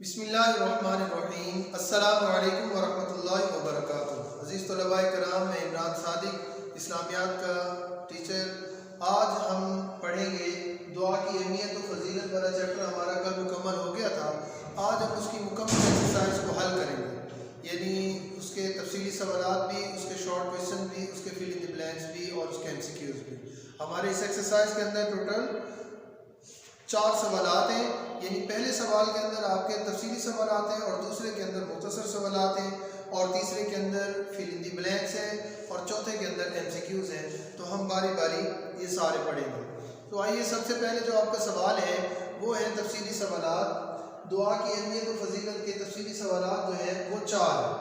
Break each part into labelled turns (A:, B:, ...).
A: बिस्मिल्लाहिर्रहमानिर्रहीम। अस्सलामु अलैकुम वरहमतुल्लाहि वबरकातुहू। अज़ीज़ तलबाए कराम, मैं इमरान सादिक, इस्लामियात का टीचर। आज हम पढ़ेंगे दुआ की अहमियत और फजीलत वाला चैप्टर। हमारा कल मुकम्मल हो गया था। आज हम उसकी मुकम्मल एक्सरसाइज को हल करेंगे, यानी उसके तफसीली सवालात भी, उसके शॉर्ट क्वेश्चन भी, उसके फिल इन द ब्लैंक्स भी और उसके एमसीक्यूज भी। हमारे इस एक्सरसाइज के अंदर टोटल 4 सवालात हैं, यानी पहले सवाल के अंदर आपके तफसीली सवालात हैं और दूसरे के अंदर मुख्तसर सवालात हैं और तीसरे के अंदर फिल इन द ब्लैंक्स है और चौथे के अंदर एमसीक्यूज हैं। तो हम बारी बारी ये सारे पढ़ेंगे। तो आइए, सबसे पहले जो आपका सवाल है वो है तफसीली सवालात। दुआ की अहमियत और फजीलत के तफसीली सवालात जो है वो 4 है।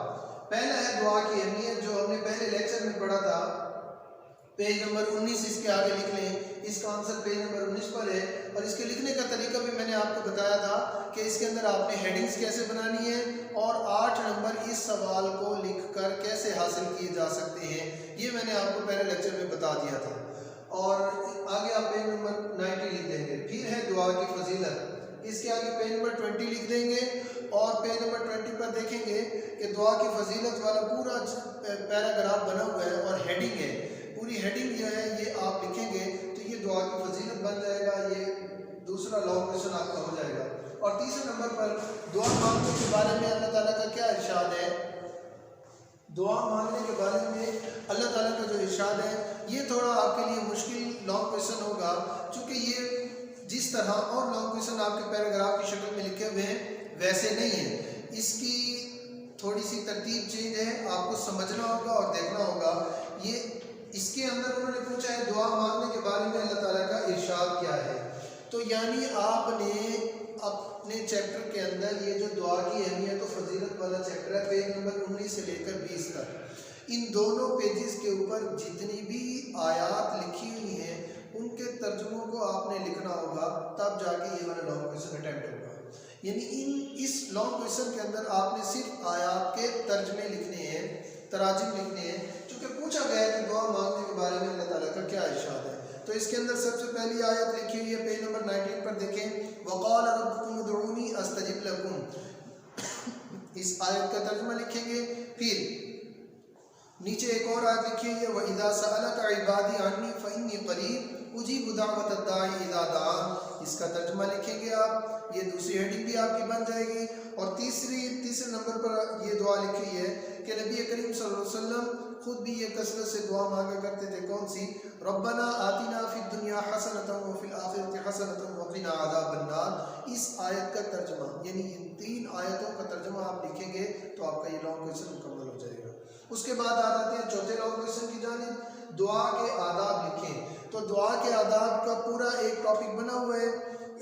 A: पहला है दुआ की अहमियत, जो हमने पहले लेक्चर में पढ़ा था। पेज नंबर 19 इसके आगे लिख लें। इसका आंसर पेज नंबर 19 पर है और इसके लिखने का तरीका भी मैंने आपको बताया था कि इसके अंदर आपने हेडिंग्स कैसे बनानी है और 8 नंबर इस सवाल को लिखकर कैसे हासिल किए जा सकते हैं, ये मैंने आपको पहले लेक्चर में बता दिया था। और आगे आप पेज नंबर 90 लिख देंगे। फिर है दुआ की फजीलत, इसके आगे पेज नंबर 20 लिख देंगे और पेज नंबर 20 पर देखेंगे कि दुआ की फजीलत वाला पूरा पैराग्राफ बना हुआ है और हेडिंग है। पूरी हेडिंग जो है ये आप लिखेंगे तो ये दुआ की फजीलत बन जाएगा। ये दूसरा लॉन्ग क्वेश्चन आपका हो जाएगा। और तीसरे नंबर पर दुआ मांगने के बारे में अल्लाह ताला का क्या इरशाद है। दुआ मांगने के बारे में अल्लाह ताला का जो इरशाद है ये थोड़ा आपके लिए मुश्किल लॉन्ग क्वेश्चन होगा, क्योंकि ये जिस तरह और लॉन्ग क्वेश्चन आपके पैराग्राफ की शक्ल में लिखे हुए हैं वैसे नहीं है। इसकी थोड़ी सी तरतीब चेंज है, आपको समझना होगा और देखना होगा। ये इसके अंदर उन्होंने पूछा है दुआ मांगने के बारे में अल्लाह ताला का इरशाद क्या है। तो यानी आपने अपने चैप्टर के अंदर ये जो दुआ की अहमियत और फजीलत वाला चैप्टर है, पेज नंबर 19 से लेकर 20 तक, इन दोनों पेजेस के ऊपर जितनी भी आयात लिखी हुई हैं उनके तर्जुमों को आपने लिखना होगा, तब जाके ये वाला लॉन्ग क्वेश्चन अटेम्प्ट होगा। यानी इस लॉन्ग क्वेश्चन के अंदर आपने सिर्फ आयात के तर्जमे लिखने हैं, तराजिम लिखने हैं, क्योंकि पूछा गया है कि दुआ मांगने के बारे में अल्लाह ताला का क्या इरशाद है। तो इसके अंदर सबसे पहली आयत लिखी हुई है, पेज नंबर 19 पर देखें। वक़ाल रब्बुकुम उदऊनी अस्तजिब लकुम। इस आयत का तर्जुमा लिखेंगे। फिर नीचे एक और आयत लिखी हुई है, व इज़ा सअलका इबादी अन्नी फइन्नी करीब उजीबु दावतद दाई इज़ा दान। इसका तर्जुमा लिखेंगे आप। ये दूसरी हेडिंग भी आपकी बन जाएगी। और तीसरे नंबर पर ये दुआ लिखी है कि नबी करीम सल्लल्लाहु अलैहि वसल्लम खुद भी ये कसरत से दुआ मांगा करते थे। कौन सी? रब्बना आतिना फिद दुनिया हसनतन व फिल आखिरति हसनतन व क़िना अज़ाबन नार। इस आयत का तर्जुमा, यानी इन 3 आयतों का तर्जुमा आप लिखेंगे तो आपका ये लॉन्ग क्वेश्चन मुकम्मल हो जाएगा। उसके बाद आ जाते हैं चौथे लॉन्ग क्वेश्चन की जानिब। दुआ के आदाब लिखें। तो दुआ के आदाब का पूरा एक टॉपिक बना हुआ है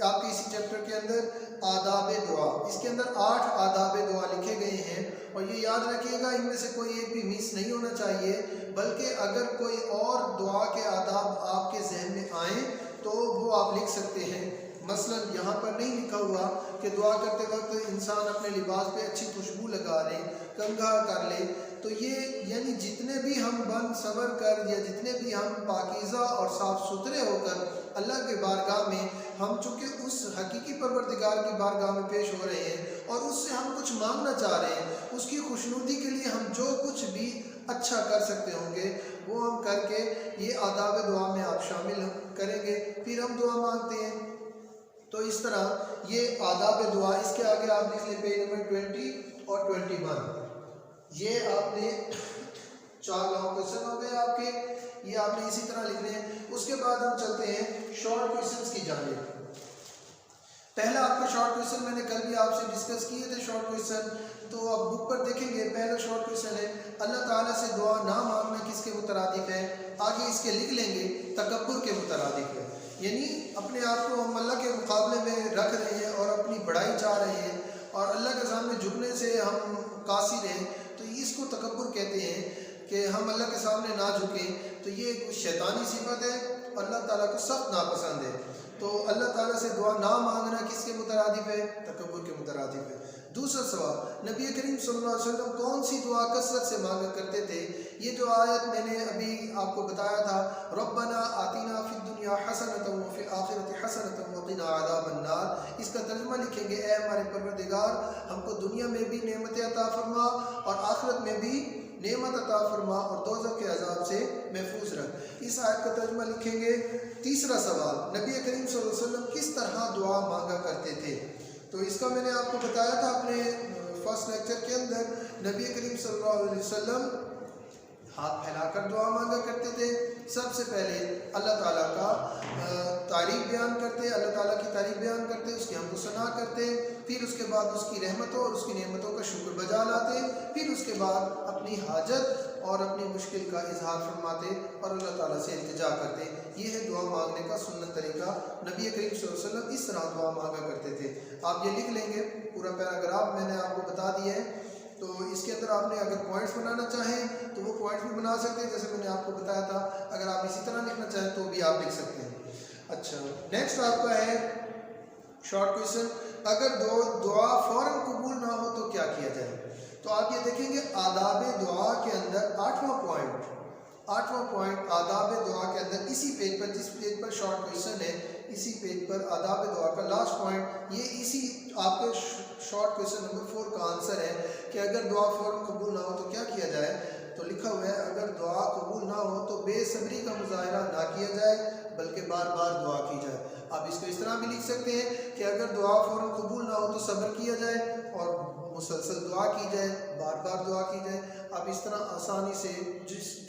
A: आपके इसी चैप्टर के अंदर, आदाब दुआ। इसके अंदर 8 आदाब दुआ लिखे गए हैं और ये याद रखिएगा इनमें से कोई एक भी मिस नहीं होना चाहिए, बल्कि अगर कोई और दुआ के आदाब आपके जहन में आए तो वो आप लिख सकते हैं। मसलन यहाँ पर नहीं लिखा हुआ कि दुआ करते वक्त इंसान अपने लिबास पे अच्छी खुशबू लगा ले, कंघा कर ले। तो ये यानी जितने भी हम बन सबर कर या जितने भी हम पाकीज़ा और साफ़ सुथरे होकर अल्लाह के बारगाह में, हम चूँकि उस हकीकी परवरदिगार की बारगाह में पेश हो रहे हैं और उससे हम कुछ मांगना चाह रहे हैं, उसकी खुशनुदी के लिए हम जो कुछ भी अच्छा कर सकते होंगे वो हम करके ये आदाब दुआ में आप शामिल करेंगे। फिर हम दुआ मांगते हैं। तो इस तरह ये आदाब दुआ। इसके आगे आप लिख लें पेज नंबर 20 और 21। ये आपने 4 लॉन्ग क्वेश्चन हो गए आपके, ये आपने इसी तरह लिखने हैं। उसके बाद हम चलते हैं शॉर्ट क्वेश्चंस की जानिब। पहला आपका शॉर्ट क्वेश्चन मैंने कल भी आपसे डिस्कस किए थे शॉर्ट क्वेश्चन, तो आप बुक पर देखेंगे। पहला शॉर्ट क्वेश्चन है, अल्लाह ताला से दुआ ना मांगना किसके मुतरादिफ है। आगे इसके लिख लेंगे तकब्बुर के मुतरादिफ है, यानी अपने आप को हम अल्लाह के मुकाबले में रख रहे हैं और अपनी बड़ाई चाह रहे हैं और अल्लाह के सामने झुकने से हम कासिर हैं, तो इसको तकब्बुर कहते हैं कि हम अल्लाह के सामने ना झुकें। तो ये एक शैतानी सिफत है, अल्लाह ताला को सख्त नापसंद है। तो अल्लाह ताला से दुआ ना मांगना किसके मुतरादिफ है? तकब्बुर के मुतरादिफ है। दूसरा सवाल, नबी करीम सल्लल्लाहु अलैहि वसल्लम कौन सी दुआ कसरत से मांगा करते थे? ये जो आयत मैंने अभी आपको बताया था, रब्बना आतिना फिद दुनिया हसनतन व फिल आखिरति हसनतन व क़िना अज़ाबन नार, इसका तर्जुमा लिखेंगे, ए हमारे परवरदिगार हमको दुनिया में भी नेमतें अता फरमा और आखिरत में भी नेमत अता फरमा और दोज़ख के अज़ाब से महफूज रख। इस आयत का तर्जुमा लिखेंगे। तीसरा सवाल, नबी करीम सल्लल्लाहु अलैहि वसल्लम किस तरह दुआ मांगा करते थे? तो इसका मैंने आपको बताया था अपने फर्स्ट लेक्चर के अंदर। नबी करीम सल्लल्लाहु अलैहि वसल्लम हाथ फैलाकर दुआ मांगा करते थे। सबसे पहले अल्लाह ताला का तारीफ़ बयान करते, अल्लाह ताला की तारीफ़ बयान करते, उसकी हमको सना करते, फिर उसके बाद उसकी रहमतों और उसकी नेमतों का शुक्र बजा लाते, फिर उसके बाद अपनी हाजत और अपनी मुश्किल का इजहार फरमाते और अल्लाह ताला से इल्तिजा करते। ये है दुआ मांगने का सुन्नत तरीका। नबी करीम सल्लल्लाहु अलैहि वसल्लम इस तरह दुआ मांगा करते थे। आप ये लिख लेंगे, पूरा पैराग्राफ मैंने आपको बता दिया है। तो इसके अंदर आपने अगर पॉइंट्स बनाना चाहें तो वो पॉइंट्स भी बना सकते हैं, जैसे मैंने आपको बताया था। अगर आप इसी तरह लिखना चाहें तो भी आप लिख सकते हैं। अच्छा, नेक्स्ट आपका है शॉर्ट क्वेश्चन, अगर दुआ फ़ौरन कबूल ना हो तो क्या किया जाए? तो आप ये देखेंगे आदाब दुआ के अंदर आठवां पॉइंट आदाब दुआ के अंदर इसी पेज पर, जिस पेज पर शॉर्ट क्वेश्चन है, इसी पेज पर आदाब दुआ का लास्ट पॉइंट, ये इसी आपके शॉर्ट क्वेश्चन नंबर 4 का आंसर है कि अगर दुआ फ़ौरन कबूल ना हो तो क्या किया जाए। तो लिखा हुआ है, अगर दुआ कबूल ना हो तो बेसब्री का मुजाहरा ना किया जाए बल्कि बार बार दुआ की जाए। आप इसको इस तरह भी लिख सकते हैं कि अगर दुआ फ़ौरन कबूल ना हो तो सब्र किया जाए और मुसलसल दुआ की जाए, बार बार दुआ की जाए। आप इस तरह आसानी से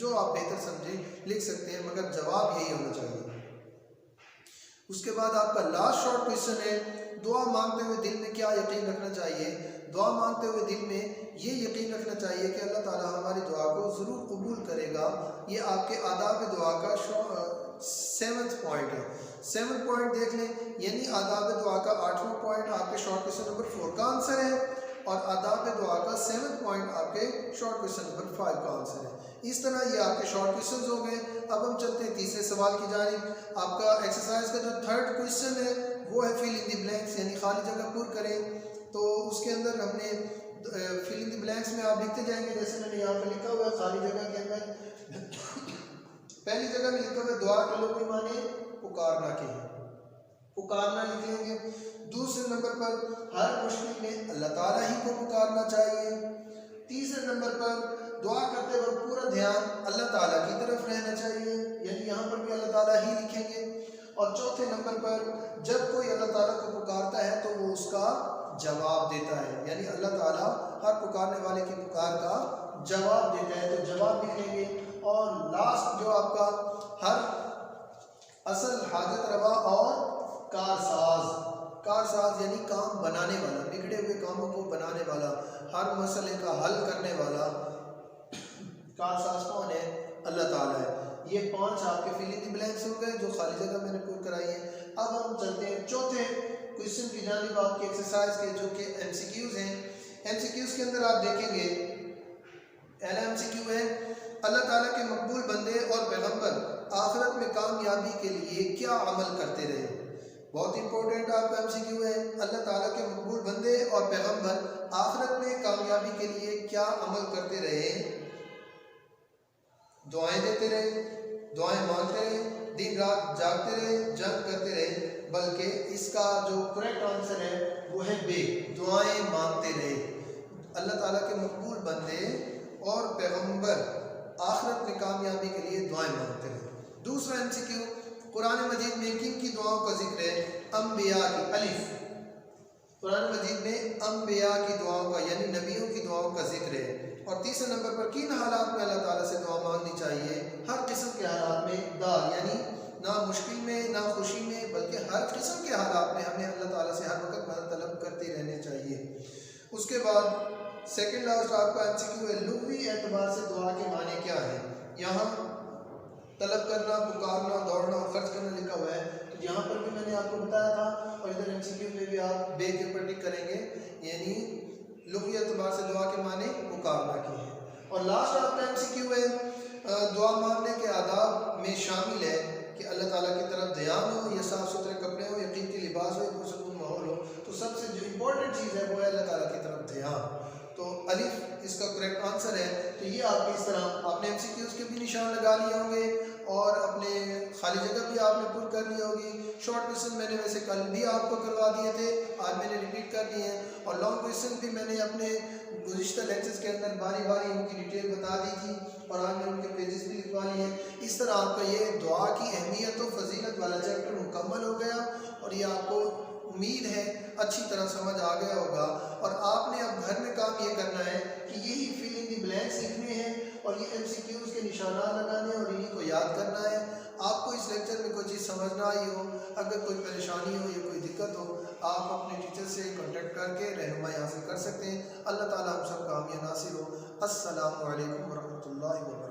A: जो आप बेहतर समझें लिख सकते हैं, मगर जवाब यही होना चाहिए। उसके बाद आपका लास्ट शॉर्ट क्वेश्चन है, दुआ मांगते हुए दिल में क्या यकीन रखना चाहिए? दुआ मांगते हुए दिल में ये यकीन रखना चाहिए कि अल्लाह ताला हमारी दुआ को ज़रूर कबूल करेगा। ये आपके आदाब दुआ का 7th पॉइंट है। 7th पॉइंट देख लें, यानी आदाब दुआ का 8वां पॉइंट आपके शॉर्ट क्वेश्चन नंबर 4 का आंसर है और आदाब दुआ का 7th पॉइंट आपके शॉर्ट क्वेश्चन नंबर 5 का आंसर है। इस तरह ये आपके शॉर्ट क्वेश्चंस हो गए। अब हम चलते हैं तीसरे सवाल की जानिब। आपका एक्सरसाइज का जो 3rd क्वेश्चन है वो है फिल इन द ब्लैंक्स, यानी खाली जगह पुर करें। तो उसके अंदर हमने फिल इन द ब्लैंक्स में आप लिखते जाएंगे, जैसे मैंने यहाँ पर लिखा हुआ है खाली जगह के अंदर पहली जगह में लिखा हुआ है दुआ के लोग माने पुकारना के हैं, पुकारना लिख लेंगे। दूसरे नंबर पर हर मुश्किल में अल्लाह ताला ही को पुकारना चाहिए। तीसरे नंबर पर दुआ करते वक्त पूरा ध्यान अल्लाह ताला की तरफ रहना चाहिए, यानी यहाँ पर भी अल्लाह ताला ही लिखेंगे। और चौथे नंबर पर जब कोई अल्लाह ताला को पुकारता है तो वो उसका जवाब देता है, यानी अल्लाह ताला हर पुकारने वाले की पुकार का जवाब देता है, तो जवाब लिखेंगे। और लास्ट जो आपका हर असल हाजत रवा और कारसाज यानी काम बनाने वाला, बिगड़े हुए कामों को बनाने वाला, हर मसले का हल करने वाला कारसाज कौन है? अल्लाह ताला है। ये 5 आपके फिल इन द ब्लैंक्स हो गए जो खाली जगह मैंने पूरी कराई है। अब हम चलते हैं चौथे क्वेश्चन की जानिब आपके एक्सरसाइज के, जो कि MCQs हैं। MCQs के अंदर आप देखेंगे पहला MCQ है, अल्लाह ताला के मकबूल बंदे और पैगंबर आखिरत में कामयाबी के लिए क्या अमल करते रहे? बहुत इंपॉर्टेंट आपका MCQ है, अल्लाह ताला के मकबूल बंदे और पैगंबर आखिरत में कामयाबी के लिए क्या अमल करते रहे? दुआएं देते रहे, दुआएं मांगते रहे, दिन रात जागते रहे, जंग करते रहे, बल्कि इसका जो करेक्ट आंसर है वो है बे, दुआएं मांगते रहे। अल्लाह ताला के मकबूल बंदे और पैगंबर आखिरत में कामयाबी के लिए दुआएं मांगते रहे। दूसरा MCQ, कुरान मजीद में किन की दुआओं का जिक्र है? अम्बिया की, अलिफ, कुरान मजीद में अम्बिया की दुआओं का यानी नबियों की दुआओं का जिक्र है। और तीसरे नंबर पर किन हालात में अल्लाह ताला से दुआ मांगनी चाहिए? हर किस्म के हालात में, दाल यानी ना मुश्किल में ना खुशी में, बल्कि हर किस्म के हालात में हमें अल्लाह ताला से हर वक्त मदद तलब करते रहने चाहिए। उसके बाद सेकंड लास्ट आपका MCQ है, लुग़वी एतबार से दुआ के माने क्या है? यहाँ तलब करना, पुकारना, दौड़ना और खर्च करना लिखा हुआ है, तो यहाँ पर भी मैंने आपको बताया था और इधर MCQ में भी आप बे के ऊपर टिक करेंगे, यानी लुग़वी एतबार से दुआ के माने पुकारना के हैं। और लास्ट आपका MCQ है, दुआ मांगने के आदाब में शामिल है कि अल्लाह ताला की तरफ ध्यान हो, या साफ़ सुथरे कपड़े हो, या कीमती लिबास हो, या पुरसकून माहौल हो। तो सबसे जो इम्पोर्टेंट चीज़ है वो है अल्लाह ताला की तरफ इम्तिहान। तो अलिफ इसका करेक्ट आंसर है। तो ये आपके इस तरह आपने MCQs के भी निशान लगा लिए होंगे और अपने खाली जगह भी आपने पुर कर ली होगी। शॉर्ट क्वेश्चन मैंने वैसे कल भी आपको करवा दिए थे, आज मैंने रिपीट कर दिए हैं। और लॉन्ग क्वेश्चन भी मैंने अपने गुज़िश्ता लेक्चर्स के अंदर बारी बारी उनकी डिटेल बता दी थी और आज मैंने उनके पेजेस भी लिखवा लिए हैं। इस तरह आपका ये दुआ की अहमियत और फजीलत वाला चैप्टर मुकम्मल हो गया और ये आपको उम्मीद है अच्छी तरह समझ आ गया होगा। और आपने अब घर में काम ये करना है कि यही फिल इन द ब्लैंक्स लिखने हैं और ये MCQs के निशानात लगाने और इन्हीं को याद करना है। आपको इस लेक्चर में कोई चीज़ समझ ना आई हो, अगर कोई परेशानी हो या कोई दिक्कत हो, आप अपने टीचर से कांटेक्ट करके रहनुमाई हासिल कर सकते हैं। अल्लाह ताला हम सब कामयाब नासिर हो। अस्सलामु अलैकुम वरहमतुल्लाहि वबरकातुहू।